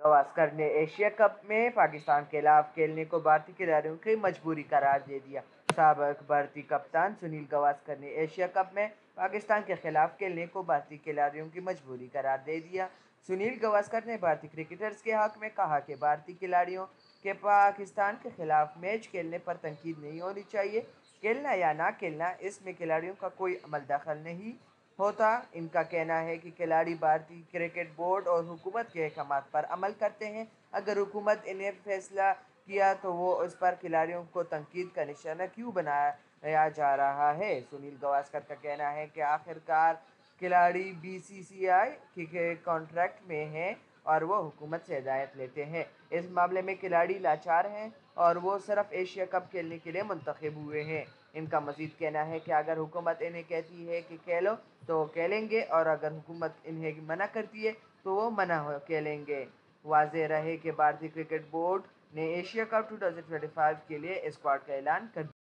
گواسکر نے Asia cup میں پاکستان کے خلاف کھیلنے کو بھارتی کھلاڑیوں کی مجبوری قرار دے دیا۔ سابق بھارتی کپتان سنیل گواسکر نے ایشیا کپ میں پاکستان کے خلاف کھیلنے کو بھارتی کھلاڑیوں کی مجبوری قرار دے دیا۔ سنیل گواسکر نے بھارتی کرکٹرز کے حق میں کہا کہ بھارتی کھلاڑیوں کے پاکستان کے خلاف میچ کھیلنے پر تنقید نہیں ہونی چاہیے۔ کھیلنا یا نہ کھیلنا، اس میں کھلاڑیوں کا کوئی عمل دخل نہیں ہوتا۔ ان کا کہنا ہے کہ کھلاڑی بھارتی کرکٹ بورڈ اور حکومت کے احکامات پر عمل کرتے ہیں۔ اگر حکومت نے فیصلہ کیا تو وہ اس پر کھلاڑیوں کو تنقید کا نشانہ کیوں بنایا جا رہا ہے؟ سنیل گواسکر کا کہنا ہے کہ آخرکار کھلاڑی بی سی سی آئی کے کانٹریکٹ میں ہیں اور وہ حکومت سے ہدایت لیتے ہیں۔ اس معاملے میں کھلاڑی لاچار ہیں اور وہ صرف ایشیا کپ کھیلنے کے لیے منتخب ہوئے ہیں۔ ان کا مزید کہنا ہے کہ اگر حکومت انہیں کہتی ہے کہ کھیلو تو وہ کھیلیں گے اور اگر حکومت انہیں منع کرتی ہے تو وہ منع کھیلیں گے۔ واضح رہے کہ بھارتی کرکٹ بورڈ نے ایشیا کپ 2025 کے لیے اسکواڈ کا اعلان کر دیا۔